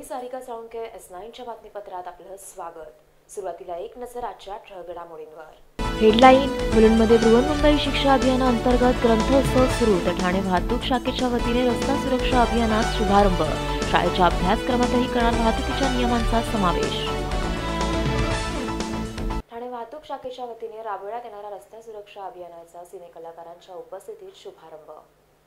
सारिका साळुंखे S9च्या बातमीपत्रात आपलं स्वागत। सुरुवातीला एक नजर आजच्या ठळक घडामोडींवर। हेडलाईन। मुलुंडमध्ये बृहन्मुंबई शिक्षा अभियानाअंतर्गत ग्रंथोत्सव सुरू। तर ठाणे वाहतूक शाखेच्या वतीने रस्ता सुरक्षा अभियानात शुभारंभ। शाळेच्या अभ्यासक्रमातही करणार वाहतुकीच्या नियमांचा समावेश। ठाणे वाहतूक शाखेच्या वतीने राबवण्यात येणाऱ्या रस्ता सुरक्षा अभियानाचा सिनेकलाकारांच्या उपस्थितीत शुभारंभ।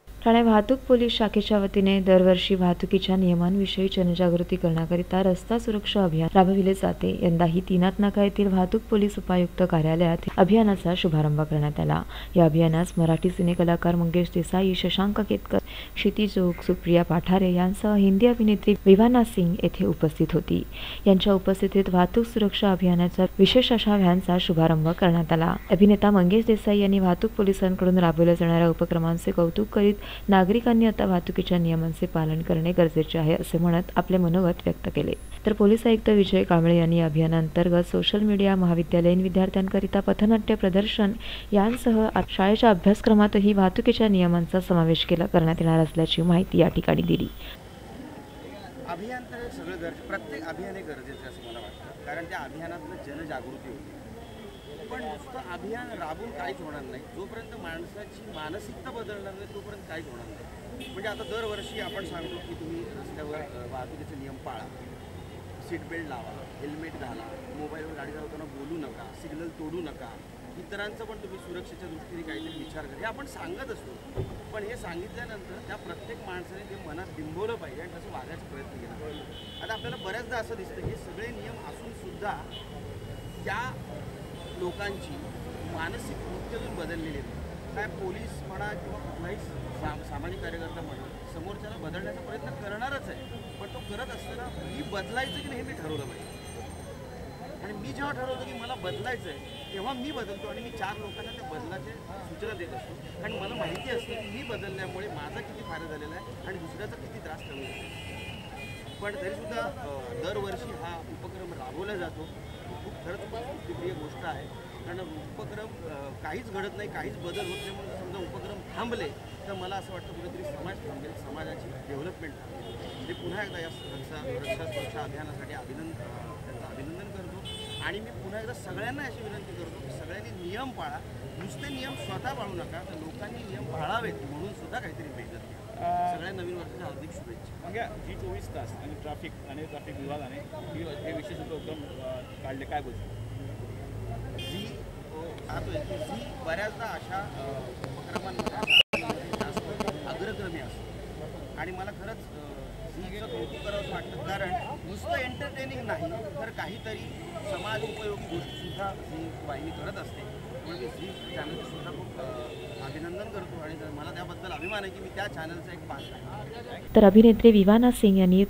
ठाणे वाहतूक पोलीस शाखेच्या वतीने दरवर्षी वाहतुकीच्या नियमांविषयी जनजागृती करण्याकरिता रस्ता सुरक्षा अभियान राबविले जाते। यंदाही तीनाथ नाका येथील वाहतूक पोलीस उपायुक्त कार्यालयात अभियानाचा शुभारंभ करण्यात आला। या अभियानास मराठी सिनेकलाकार मंगेश देसाई, शशांक केतकर, क्षितिज जोग, सुप्रिया पाठारे यांसह हिंदी अभिनेत्री विवाना सिंग येथे उपस्थित होती। यांच्या उपस्थितीत वाहतूक सुरक्षा अभियानाचा विशेष अशा व्हॅनचा शुभारंभ करण्यात आला। अभिनेता मंगेश देसाई यांनी वाहतूक पोलिसांकडून राबवल्या जाणाऱ्या उपक्रमांचे कौतुक करीत नागरिकांनी आता वाहतुकीच्या नियमांचे पालन करणे गरजेचे आहे असे म्हणत आपले मनोगत व्यक्त केले। तर पोलीस आयुक्त विजय कांबळे यांनी या अभियानांतर्गत सोशल मीडिया, महाविद्यालयीन विद्यार्थ्यांकरिता पथनाट्य प्रदर्शन यांसह शाळेच्या अभ्यासक्रमातही वाहतुकीच्या नियमांचा समावेश करण्यात येणार असल्याची माहिती या ठिकाणी दिली। अभियान तर सगळं प्रत्येक अभियान हे गरजेचं असं मला वाटतं, कारण त्या अभियानातून जनजागृती होते। पण नुसतं अभियान राबून काहीच होणार नाही। जोपर्यंत माणसाची मानसिकता बदलणार नाही तोपर्यंत काहीच होणार नाही। म्हणजे आता दरवर्षी आपण सांगतो की तुम्ही रस्त्यावर वाहतुकीचे नियम पाळा, सीट बेल्ट लावा, हेल्मेट घाला, मोबाईलवर गाडी चालवताना बोलू नका, सिग्नल तोडू नका, इतरांचं पण तुम्ही सुरक्षेच्या दृष्टीने काहीतरी विचार करा, हे आपण सांगत असतो। पण हे सांगितल्यानंतर त्या प्रत्येक माणसाने ते मनात बिंबवलं पाहिजे आणि तसं वागायचा प्रयत्न केला पाहिजे। आता आपल्याला बऱ्याचदा असं दिसतं की सगळे नियम असून सुद्धा त्या लोकांची मानसिक वृत्ती अजून बदललेली आहे। काय पोलीस म्हणा किंवा कुठलाही सामाजिक कार्यकर्ता म्हणा समोरच्याला बदलण्याचा प्रयत्न करणारच आहे, पण तो करत असताना मी बदलायचं की नाही हे मी ठरवलं पाहिजे। आणि मी जेव्हा ठरवतो की मला बदलायचं आहे तेव्हा मी बदलतो आणि मी 4 लोकांना त्या बदलाचे सूचना देत असतो, कारण मला माहिती असतं की मी बदलल्यामुळे माझा किती फायदा झालेला आहे आणि दुसऱ्याचा किती त्रास कमी होतो। पण तरीसुद्धा दरवर्षी हा उपक्रम राबवला जातो। खूप खरंच स्तुत्यप्रिय गोष्ट आहे, कारण उपक्रम काहीच घडत नाही, काहीच बदल होत नाही, म्हणून समजा उपक्रम थांबले तर मला असं वाटतं कुठेतरी समाज थांबेल, समाजाची डेव्हलपमेंट थांबेल। म्हणजे पुन्हा एकदा या रस्ता सुरक्षा अभियानासाठी त्यांचं अभिनंदन करतो आणि मी पुन्हा एकदा सगळ्यांना अशी विनंती करतो की सगळ्यांनी नियम पाळा। नुसते नियम स्वतः पाळू नका, तर लोकांनी नियम पाळावेत म्हणून सुद्धा काहीतरी मेहनत घ्या। सगळ्या नवीन वर्षाच्या हार्दिक शुभेच्छा। मग जी 24 तास आणि ट्रॅफिक विभागाने हे विशेष उपक्रम काढले, काय बोलतो? जी पाहतोय की जी बऱ्याचदा अशा उपक्रमांमध्ये जास्त अग्रक्रमी असतो आणि मला खरंच झीचं कौतुक करावंसं वाटतं, कारण नुसतं एंटरटेनिंग नाही तर काहीतरी समाज उपयोगी गोष्टीसुद्धा झी वाहिनी करत असते। म्हणून मी झी चॅनलचं सुद्धा खूप अभिनंदन करतो आणि मला त्याबद्दल अभिमान आहे की मी त्या चॅनलचा एक पार्ट आहे। तर अभिनेत्री विवाना सिंग यांनी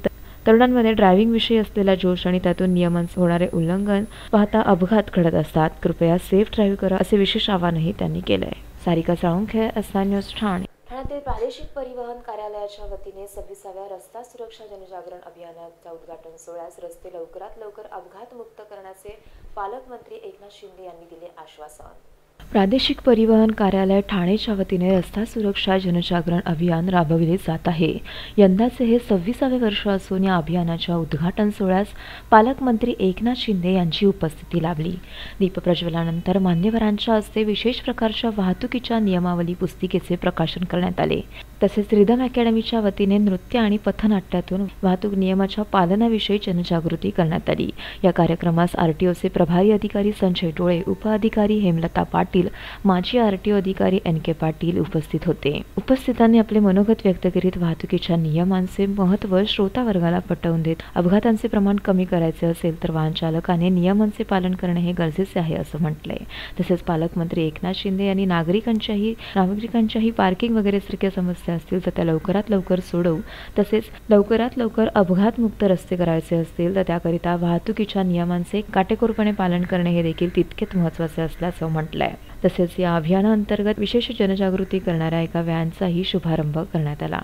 तरुणांमध्ये ड्रायव्हिंग विषयी असलेला जोश आणि त्यातून नियमांचे होणारे उल्लंघन पाहता अपघात घडत असतात। कृपया सेफ ड्राईव्ह करा असे विशेष आवाहनही त्यांनी केलंय। Sarika Salunkhe, S9 news, Thane. ठाण्यातील प्रादेशिक परिवहन कार्यालयाच्या वतीने 26व्या रस्ता सुरक्षा जनजागरण अभियानाच्या उद्घाटन सोहळ्यास रस्ते लवकरात लवकर अपघात मुक्त करण्याचे पालकमंत्री एकनाथ शिंदे यांनी दिले आश्वासन। प्रादेशिक परिवहन कार्यालय ठाणेच्या वतीने रस्ता सुरक्षा जनजागरण अभियान राबविले जात आहे। यंदाचे हे 26वे वर्ष असून या अभियानाच्या उद्घाटन सोहळ्यास पालकमंत्री एकनाथ शिंदे यांची उपस्थिती लाभली। दीपप्रज्वलनानंतर मान्यवरांच्या हस्ते विशेष प्रकारच्या वाहतुकीच्या नियमावली पुस्तिकेचे प्रकाशन करण्यात आले। तसेच रिदम अकॅडमीच्या वतीने नृत्य आणि पथनाट्यातून वाहतूक नियमाच्या पालनाविषयी जनजागृती करण्यात आली। या कार्यक्रमास आरटीओचे प्रभारी अधिकारी संजय डोळे, उपअधिकारी हेमलता पाटील, माजी आरटीओ अधिकारी NK पाटील उपस्थित होते। उपस्थितांनी आपले मनोगत व्यक्त करीत वाहतुकीच्या नियमांचे महत्त्व श्रोता वर्गाला पटवून देत अपघातांचे प्रमाण कमी करायचे असेल तर वाहन चालकाने नियमांचे पालन करणे हे गरजेचे आहे असं म्हटलंय। तसेच पालकमंत्री एकनाथ शिंदे यांनी नागरिकांच्याही पार्किंग वगैरे सारख्या समस्या असतील तर त्या लवकरात लवकर सोडवू, तसेच लवकरात लवकर अपघात मुक्त रस्ते करायचे असतील तर त्याकरिता वाहतुकीच्या नियमांचे काटेकोरपणे पालन करणे हे देखील तितकेच महत्त्वाचे असल्याचं म्हटलंय। तसेच या अभियानाअंतर्गत विशेष जनजागृती करणाऱ्या एका व्हॅनचाही शुभारंभ करण्यात आला।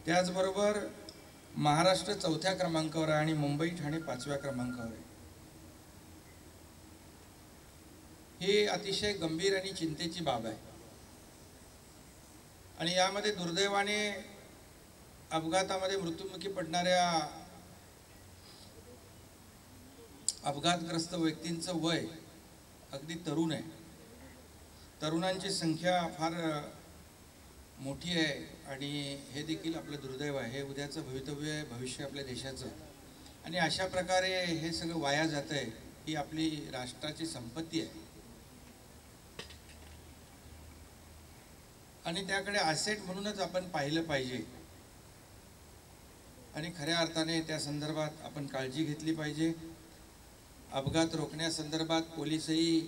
त्याचबरोबर महाराष्ट्र 4थ्या क्रमांकावर आणि मुंबई ठाणे 5व्या क्रमांकावर आहे। हे अतिशय गंभीर आणि चिंतेची बाब आहे आणि यामध्ये दुर्दैवाने अपघातामध्ये मृत्युमुखी पडणाऱ्या अपघातग्रस्त व्यक्तींचं वय अगदी तरुण आहे. तरुणांची संख्या फार मोठी आहे आणि हे देखील आपलं दुर्दैव आहे. हे उद्याचं भवितव्य आहे, भविष्य आपल्या देशाचं. आणि अशा प्रकारे हे सगळं वाया जात आहे. ही आपली राष्ट्राची संपत्ती आहे आणि त्याकडे ॲसेट म्हणूनच आपण पाहिलं पाहिजे आणि खऱ्या अर्थाने त्या संदर्भात आपण काळजी घेतली पाहिजे. अपघात रोखण्यासंदर्भात पोलीसही,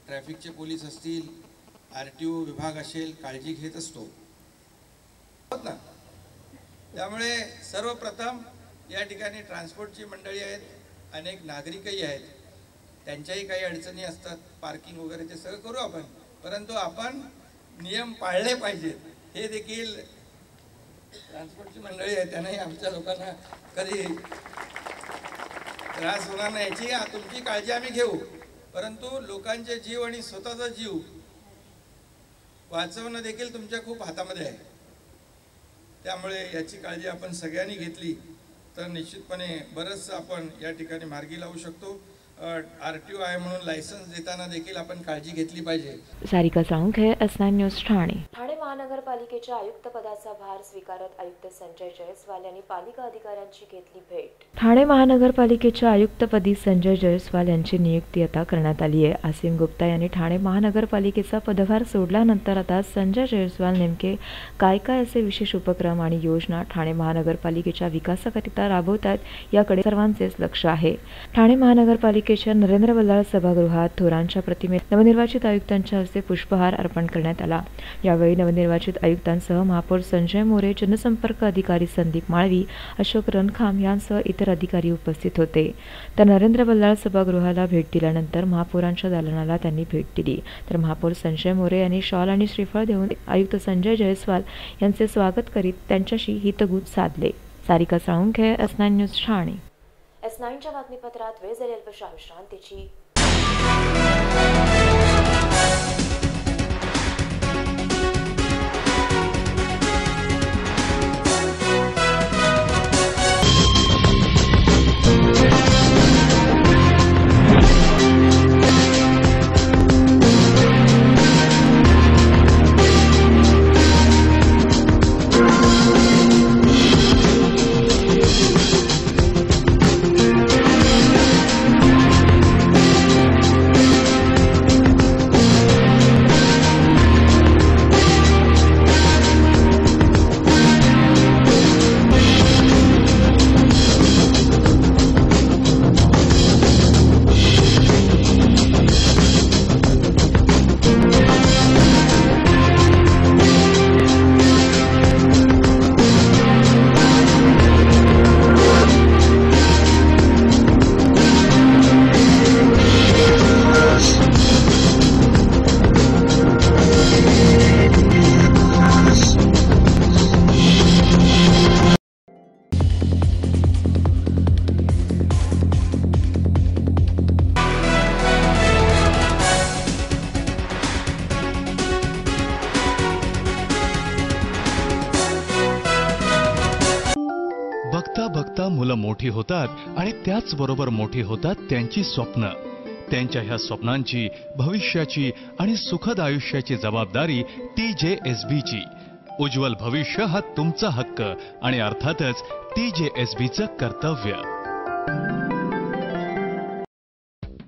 ट्रॅफिकचे पोलीस असतील, RTO विभाग असेल, काळजी घेत असतो ना. त्यामुळे सर्वप्रथम या ठिकाणी ट्रान्सपोर्टची मंडळी आहेत, अनेक नागरिकही आहेत, त्यांच्याही काही अडचणी असतात, पार्किंग वगैरे ते सगळं करू आपण, परंतु आपण नियम पाळले पाहिजेत. हे देखील ट्रान्सपोर्टची मंडळी आहे, त्यांनाही आमच्या लोकांना कधी त्रास होणार नाही याची तुमची काळजी आम्ही घेऊ, परंतु लोकांचे जीव आणि स्वतःचा जीव वाचवणं देखील तुमच्या खूप हातामध्ये आहे. त्यामुळे याची काळजी आपण सगळ्यांनी घेतली तर निश्चितपणे बरंचसं आपण या ठिकाणी मार्गी लावू शकतो. RTO आहे म्हणून लायसन्स देताना देखील आपण काळजी घेतली पाहिजे. Sarika Salunkhe, S9 news Thane. ठाणे महानगरपालिकेच्या आयुक्त पदाचा भार स्वीकारत आयुक्त संजय जयस्वाल यांनी पालिका अधिकाऱ्यांची घेतली भेट. ठाणे महानगरपालिकेच्या आयुक्तपदी संजय जयस्वाल यांची नियुक्ती आता करण्यात आली आहे. आसिम गुप्ता यांनी ठाणे महानगरपालिकेचा पदभार सोडल्यानंतर आता संजय जयस्वाल नेमके काय काय असे विशेष उपक्रम आणि योजना ठाणे महानगरपालिकेच्या विकासाकरिता राबवतात याकडे सर्वांचेच लक्ष आहे. ठाणे महानगरपालिकेच्या नरेंद्र बल्लाळ सभागृहात थोरांच्या प्रतिमेत नवनिर्वाचित आयुक्तांच्या हस्ते पुष्पहार अर्पण करण्यात आला. यावेळी नवनिर्वाचित आयुक्तांसह महापौर संजय मोरे, जनसंपर्क अधिकारी संदीप माळवी, अशोक रणखाम यांसह इतर अधिकारी उपस्थित होते. तर नरेंद्र बल्लाळ सभागृहाला भेट दिल्यानंतर महापौरांच्या दालनाला त्यांनी भेट दिली. तर महापौर संजय मोरे यांनी शॉल आणि श्रीफळ देऊन आयुक्त संजय जयस्वाल यांचे स्वागत करीत त्यांच्याशी हितगुज साधले. Sarika Salunkhe, S9 news Thane. S9च्या बातमीपत्रात वेळ झाली अल्पशा विश्रांतीची. बघता बघता मुलं मोठी होतात आणि त्याचबरोबर मोठी होतात त्यांची स्वप्न. त्यांच्या ह्या स्वप्नांची, भविष्याची आणि सुखद आयुष्याची जबाबदारी TJSBची. उज्ज्वल भविष्य हा तुमचा हक्क आणि अर्थातच TJSBचं कर्तव्य.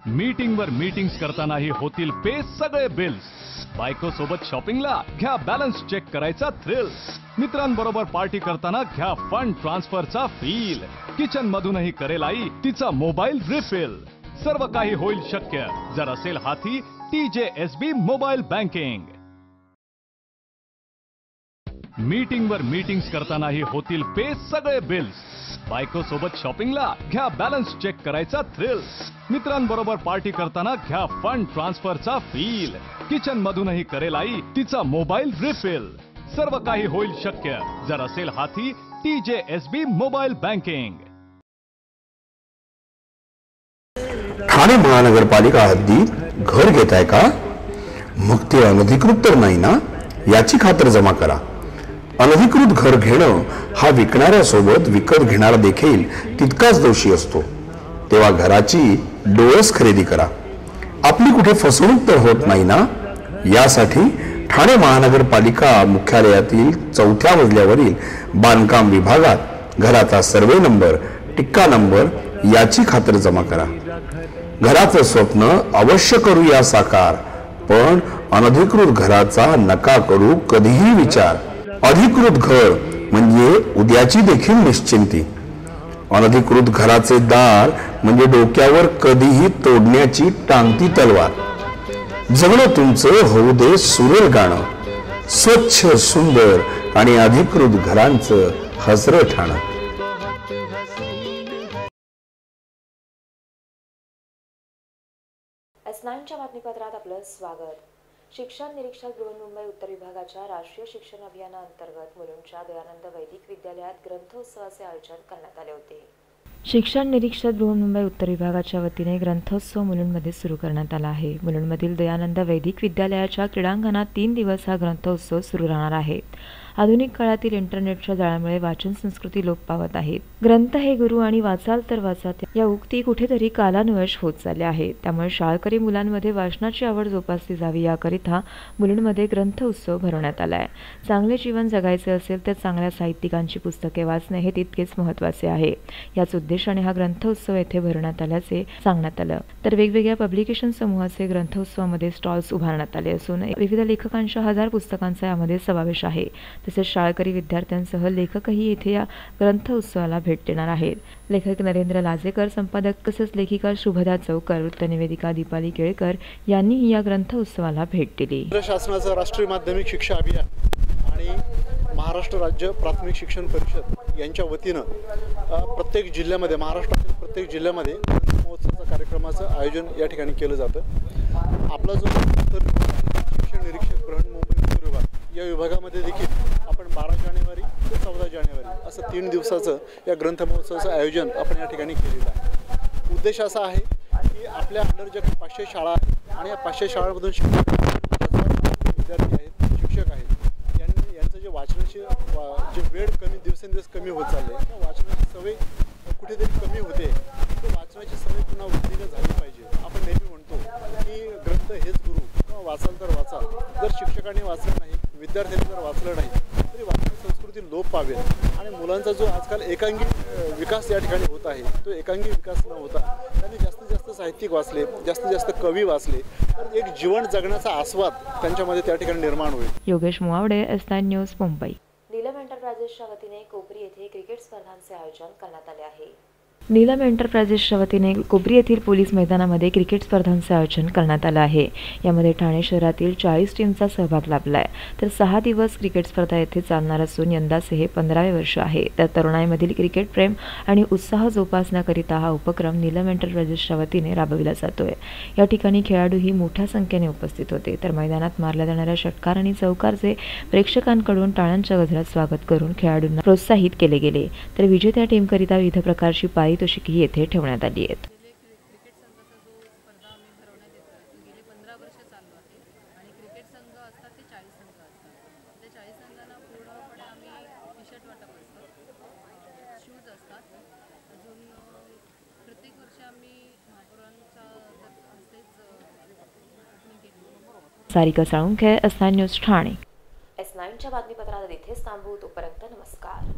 मीटिंगवर मीटिंग्स करतानाही होतील पे सगळे बिल्स. बायको सोबत शॉपिंगला घ्या बॅलन्स चेक करायचा थ्रिल. मित्रांबरोबर पार्टी करताना घ्या फंड ट्रान्सफरचा फील. किचन मधूनही करेल आई तिचा मोबाईल रिफिल. सर्व काही होईल शक्य जर असेल हाती TJSB मोबाईल बँकिंग. मीटिंगवर मीटिंग्स करतानाही होतील पे सगळे बिल्स. बायको सोबत शॉपिंगला घ्या बॅलन्स चेक करायचा थ्रिल. मित्रांबरोबर पार्टी करताना घ्या फंड ट्रान्सफरचा फील. किचन मधूनही करेल आई तिचा मोबाईल रिफिल. सर्व काही होईल शक्य जर असेल हाती TJSB मोबाईल बँकिंग. ठाणे महानगरपालिका हद्दीत घर घेताय का? मग ते अनधिकृत तर नाही ना, याची खातर जमा करा. अनधिकृत घर घेणं हा विकणाऱ्यासोबत विकत घेणारा देखील तितकाच दोषी असतो. तेव्हा घराची डोळस खरेदी करा. आपली कुठे फसवणूक तर होत नाही ना, यासाठी ठाणे महानगरपालिका मुख्यालयातील 4थ्या मजल्यावरील बांधकाम विभागात घराचा सर्वे नंबर, टिक्का नंबर याची खातरजमा करा. घराचं स्वप्न अवश्य करूया साकार, पण अनधिकृत घराचा नका करू कधीही विचार. अधिकृत घर म्हणजे उद्याची देखील निश्चिंती. अनधिकृत घराचे दार म्हणजे डोक्यावर कधीही तोडण्याची टांगती तलवार. जगणं तुमचं होऊ दे सुरेल गाणं, स्वच्छ सुंदर आणि अधिकृत घरांचं हसरं ठाणं. S9च्या बातमीपत्रात आपलं स्वागत. शिक्षण निरीक्षक बृहन्मुंबई उत्तर विभागाच्या राष्ट्रीय शिक्षण अभियानाअंतर्गत मुलुंडच्या दयानंद वैदिक विद्यालयात ग्रंथोत्सवाचे आयोजन करण्यात आले होते. शिक्षण निरीक्षक बृहन्मुंबई उत्तर विभागाच्या वतीने ग्रंथोत्सव मुलुंडमध्ये सुरू करण्यात आला आहे. मुलुंडमधील दयानंद वैदिक विद्यालयाच्या क्रीडांगणात 3 दिवस हा ग्रंथोत्सव सुरू राहणार आहे. आधुनिक काळातील इंटरनेटच्या जाळ्यामुळे वाचन संस्कृती लोप पावत आहे. ग्रंथ हे गुरु आणि वाचाल तर वाचा या उक्ती कुठेतरी कालानुवश होत चालल्या आहेत. त्यामुळे शाळकरी मुलांमध्ये वाचनाची आवड जोपासली जावी याकरिता मुलुंडमध्ये ग्रंथ उत्सव भरवण्यात आला आहे. चांगले जीवन जगायचे असेल तर चांगल्या साहित्यिकांची पुस्तके वाचणे हे तितकेच महत्त्वाचे आहे. याच उद्देशाने हा ग्रंथ उत्सव येथे भरवण्यात आल्याचे सांगण्यात आलं. तर वेगवेगळ्या पब्लिकेशन समूहाचे ग्रंथोत्सवामध्ये स्टॉल्स उभारण्यात आले असून विविध लेखकांच्या 1000 पुस्तकांचा यामध्ये समावेश आहे. तसेच शाळकरी विद्यार्थ्यांसह लेखकही येथे या ग्रंथ उत्सवाला भेट देणार आहेत. लेखक नरेंद्र लाजेकर, संपादक तसेच लेखिका शुभदा चौकर, वृत्तनिवेदिका दीपाली केळकर यांनीही या ग्रंथ उत्सवाला भेट दिली. केंद्र शासनाचं राष्ट्रीय माध्यमिक शिक्षा अभियान आणि महाराष्ट्र राज्य प्राथमिक शिक्षण परिषद यांच्या वतीनं प्रत्येक जिल्ह्यामध्ये, महाराष्ट्रातील प्रत्येक जिल्ह्यामध्ये ग्रंथ महोत्सवाच्या कार्यक्रमाचं आयोजन या ठिकाणी केलं जातं. आपला जो उत्तर विभाग आहे, शिक्षण निरीक्षक बृहन्मुंबई उत्तर विभाग, या विभागामध्ये देखील आपण 12 जानेवारी ते 14 जानेवारी असं 3 दिवसाचं या ग्रंथ महोत्सवाचं आयोजन आपण या ठिकाणी केलेलं आहे. उद्देश असा आहे की आपल्या अंडर ज्या 500 शाळा आहेत आणि या 500 शाळांमधून विद्यार्थी आहेत, शिक्षक आहेत, यांचं जे वाचनाची जे वेळ दिवसेंदिवस कमी होत चालले, त्या वाचनाची सवय कुठेतरी कमी होते. तर वाचनाची सवय पुन्हा वृद्धीला झाली पाहिजे. आपण नेहमी म्हणतो की ग्रंथ हेच गुरु किंवा वाचाल तर वाचाल. जर शिक्षकांनी वाचलं नाही, विद्यार्थ्यांनी जर वाचलं नाही तरी वाचन संस्कृती लोप पावेल आणि मुलांचा जो आजकाल एकांगी विकास या ठिकाणी होत आहे, तो एकांगी विकास न होता त्यांनी जास्तीत जास्त साहित्यिक वाचले, जास्तीत जास्त कवी वाचले तर एक जीवन जगण्याचा आस्वाद त्यांच्यामध्ये त्या ठिकाणी निर्माण होईल. Yogesh Muwawde, S9 news, Mumbai. नीलम एंटरप्राइजेसच्या वतीने कोपरी येथे क्रिकेट स्पर्धांचे आयोजन करण्यात आले आहे. नीलम एंटरप्राइजेसच्या वतीने कोपरी येथील पोलीस मैदानामध्ये क्रिकेट स्पर्धांचे आयोजन करण्यात आलं आहे. यामध्ये ठाणे शहरातील 40 टीमचा सहभाग लाभला आहे. तर 6 दिवस क्रिकेट स्पर्धा येथे चालणार असून यंदाचे हे 15वे वर्ष आहे. तर तरुणाईमधील क्रिकेट प्रेम आणि उत्साह जोपासण्याकरिता हा उपक्रम नीलम एंटरप्राइजेसच्या वतीने राबविला जातोय. या ठिकाणी खेळाडूही मोठ्या संख्येने उपस्थित होते. तर मैदानात मारल्या जाणाऱ्या षटकार आणि चौकारचे प्रेक्षकांकडून टाळ्यांच्या गजरात स्वागत करून खेळाडूंना प्रोत्साहित केले गेले. तर विजेत्या टीमकरिता विविध प्रकारची पारितोषिके येथे ठेवण्यात आली आहेत. क्रिकेट संघाचा जो स्पर्धा आम्ही भरवण्यात येतो गेले 15 वर्ष चालू आहे आणि क्रिकेट संघ असतात ते 40 संघ असतात. त्या 40 संघांना पूर्णपणे आम्ही टी शर्ट वाटप असतं, शूज असतात. अजून प्रत्येक वर्षी आम्ही महापौरांच्या हस्तेच ओपनिंग केली. Sarika Salunkhe, S9 news, Thane. S9च्या बातमीपत्रात इथेच थांबू. तोपर्यंत नमस्कार.